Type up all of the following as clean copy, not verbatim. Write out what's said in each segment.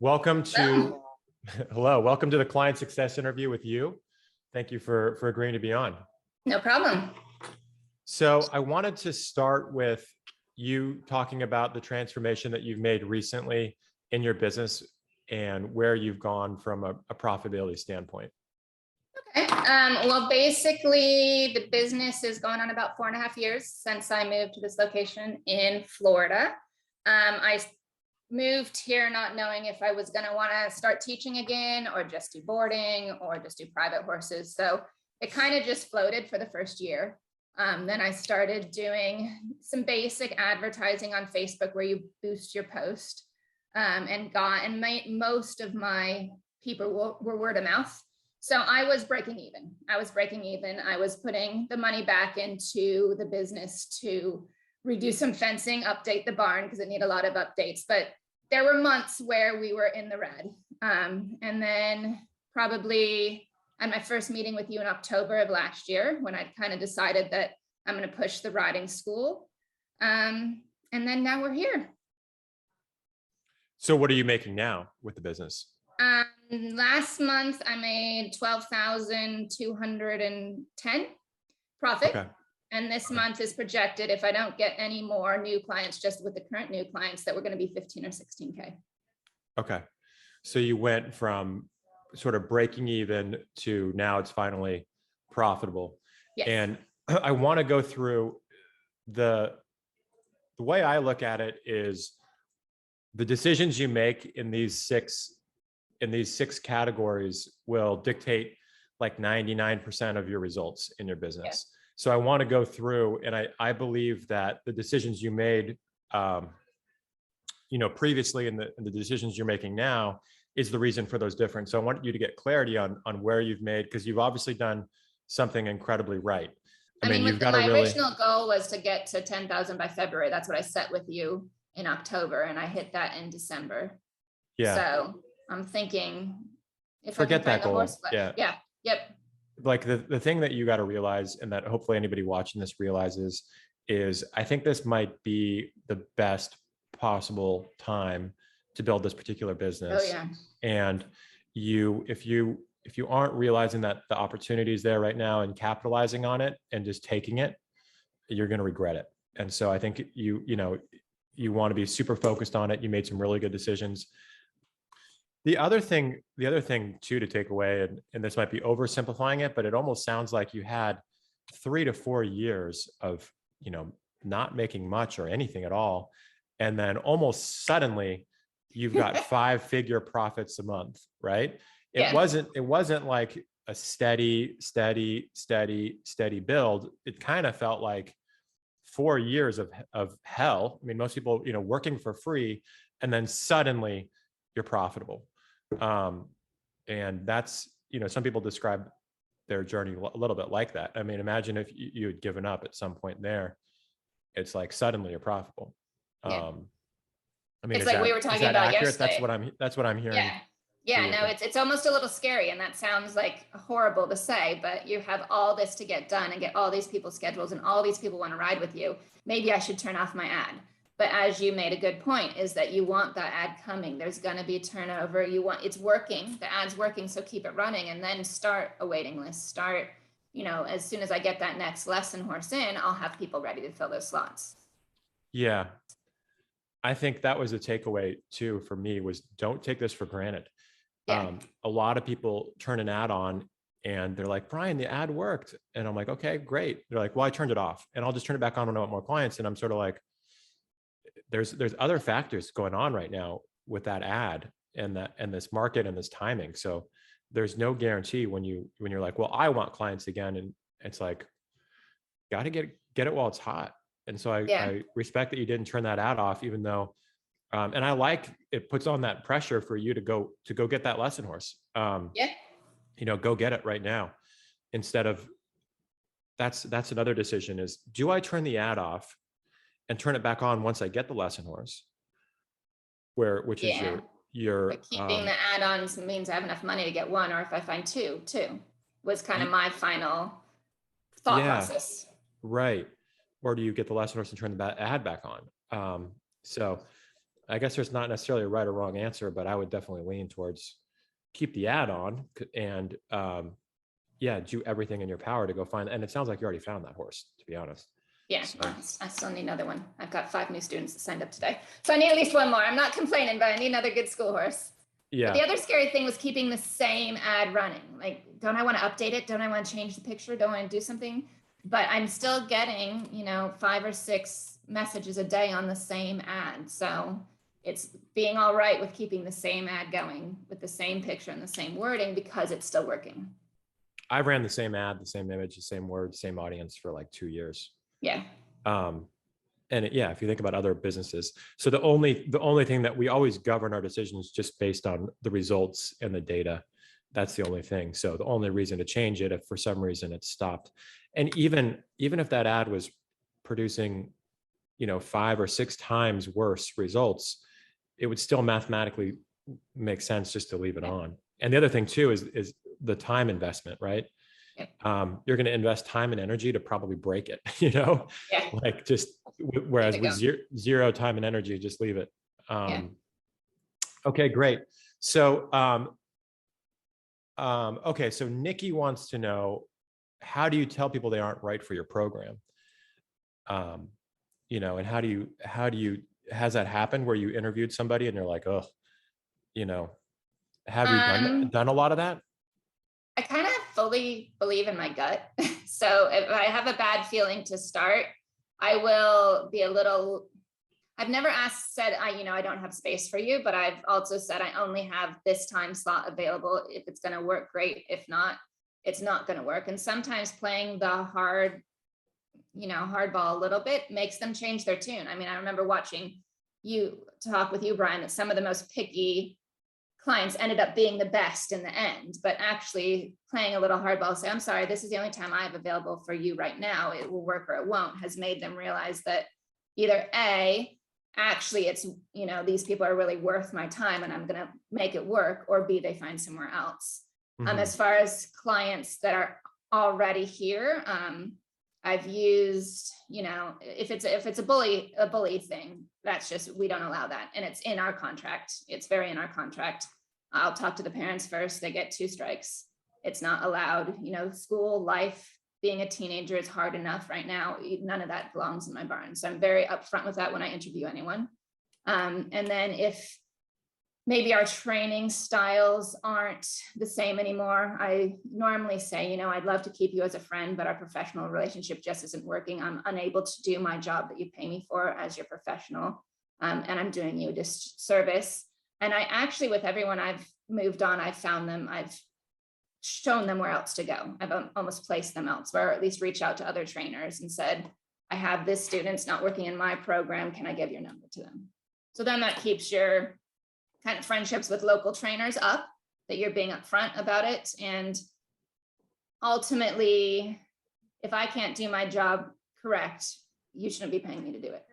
Welcome Hello. to, hello, welcome to the client success interview with you. Thank you for agreeing to be on. No problem. So I wanted to start with you talking about the transformation that you've made recently in your business and where you've gone from a profitability standpoint. Okay. Well, basically, the business has gone on about 4.5 years since I moved to this location in Florida. I moved here not knowing if I was going to want to start teaching again or just do boarding or just do private horses. So it kind of just floated for the first year. Then I started doing some basic advertising on Facebook where you boost your post, and most of my people were word of mouth. So I was breaking even. I was putting the money back into the business to redo some fencing, update the barn because it needed a lot of updates. But there were months where we were in the red. And then probably at my first meeting with you in October of last year, when I kind of decided that I'm going to push the riding school. And then now we're here. So what are you making now with the business? Last month I made 12,210 profit. Okay. And this month is projected, if I don't get any more new clients, just with the current new clients, that we're going to be 15 or 16K. Okay. So you went from sort of breaking even to now it's finally profitable. Yes. And I want to go through the way I look at it is the decisions you make in these six categories will dictate like 99% of your results in your business. Yeah. So I want to go through, and I believe that the decisions you made, previously and the decisions you're making now is the reason for those difference. So I want you to get clarity on where you've made, because you've obviously done something incredibly right. I mean you've got my original goal was to get to 10,000 by February. That's what I set with you in October, and I hit that in December. Yeah. So I'm thinking if forget I can that goal. Yeah. Yep. Like the thing that you got to realize, and that hopefully anybody watching this realizes, is I think this might be the best possible time to build this particular business. Oh yeah. And if you aren't realizing that the opportunity is there right now and capitalizing on it and just taking it, you're going to regret it. And so I think you want to be super focused on it. You made some really good decisions. The other thing too to take away, and this might be oversimplifying it, but it almost sounds like you had 3 to 4 years of, not making much or anything at all. And then almost suddenly you've got 5-figure profits a month, right? Yeah. It wasn't like a steady build. It kind of felt like 4 years of hell. I mean, most people, working for free, and then suddenly you're profitable. And that's, some people describe their journey a little bit like that. I mean, imagine if you had given up at some point there, it's like suddenly you're profitable. Yeah. I mean, it's like we were talking about accurate? yesterday. That's what I'm hearing. Yeah, no, it's almost a little scary, and that sounds like horrible to say, but you have all this to get done and get all these people's schedules, and all these people want to ride with you. Maybe I should turn off my ad. But as you made a good point, is that you want that ad coming. There's going to be turnover. It's working. The ad's working, so keep it running, and then start a waiting list. Start, as soon as I get that next lesson horse in, I'll have people ready to fill those slots. Yeah. I think that was a takeaway too for me, was don't take this for granted. Yeah. A lot of people turn an ad on and they're like, Brian, the ad worked. And I'm like, okay, great. They're like, well, I turned it off and I'll just turn it back on when I want more clients. And I'm sort of like, there's other factors going on right now with that ad and this market and this timing. So there's no guarantee when you're like, well, I want clients again. And it's like, got to get it while it's hot. And so I respect that you didn't turn that ad off, even though, and I like it puts on that pressure for you to go get that lesson horse. Go get it right now. Instead of that's another decision is, do I turn the ad off and turn it back on once I get the lesson horse? Which is your but keeping the add-ons means I have enough money to get one, or if I find two was kind of my final thought process. Right. Or do you get the lesson horse and turn the ad back on? So I guess there's not necessarily a right or wrong answer, but I would definitely lean towards keep the ad on and yeah, do everything in your power to go find. And it sounds like you already found that horse, to be honest. Yeah, So, I still need another one. I've got 5 new students that signed up today. So I need at least one more. I'm not complaining, but I need another good school horse. yeah. But the other scary thing was keeping the same ad running. Like, don't I want to update it? Don't I want to change the picture? Don't I want to do something? But I'm still getting, 5 or 6 messages a day on the same ad. So it's being all right with keeping the same ad going with the same picture and the same wording because it's still working. I ran the same ad, the same image, the same word, same audience for like 2 years. Yeah. And yeah, if you think about other businesses, so the only thing that we always govern our decisions just based on the results and the data. That's the only thing. So the only reason to change it if for some reason it stopped, and even if that ad was producing, 5 or 6 times worse results, it would still mathematically make sense just to leave it on. And the other thing too is the time investment, right? You're going to invest time and energy to probably break it, like just whereas with zero time and energy, just leave it. Okay, great. So, okay. So Nikki wants to know, how do you tell people they aren't right for your program? And how do you, has that happened where you interviewed somebody and you're like, oh, have you done a lot of that? I kind of fully believe in my gut. So if I have a bad feeling to start, I will be I've never said, I don't have space for you, but I've also said, I only have this time slot available. If it's going to work, great. If not, it's not going to work. And sometimes playing the hardball a little bit makes them change their tune. I mean, I remember watching you talk with you, Brian, that some of the most picky clients ended up being the best in the end, but actually playing a little hardball, say, I'm sorry, this is the only time I have available for you right now. It will work or it won't, has made them realize that either A, actually it's, these people are really worth my time and I'm going to make it work, or B, they find somewhere else. Mm-hmm. As far as clients that are already here, I've used, if it's a bully thing, that's just, we don't allow that. And it's in our contract. It's very in our contract. I'll talk to the parents first. They get 2 strikes. It's not allowed. School life, being a teenager is hard enough right now. None of that belongs in my barn. So I'm very upfront with that when I interview anyone. And then if maybe our training styles aren't the same anymore, I normally say, I'd love to keep you as a friend, but our professional relationship just isn't working. I'm unable to do my job that you pay me for as your professional. And I'm doing you a disservice. And I actually, with everyone I've moved on, I've shown them where else to go. I've almost placed them elsewhere, or at least reach out to other trainers and said, I have this student's not working in my program. Can I give your number to them? So then that keeps your kind of friendships with local trainers up, that you're being upfront about it. And ultimately, if I can't do my job correct, you shouldn't be paying me to do it.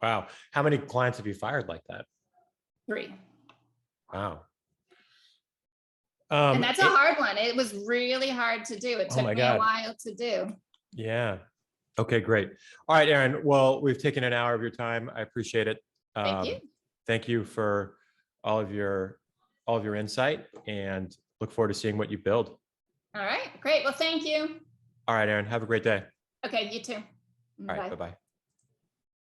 Wow. How many clients have you fired like that? 3. Wow. And that's a hard one. It was really hard to do. It took me a while to do. Yeah. Okay, great. All right, Erin. Well, we've taken an hour of your time. I appreciate it. Thank you. Thank you for all of your insight, and look forward to seeing what you build. All right, great. Well, thank you. All right, Erin. Have a great day. Okay, you too. All right, bye-bye.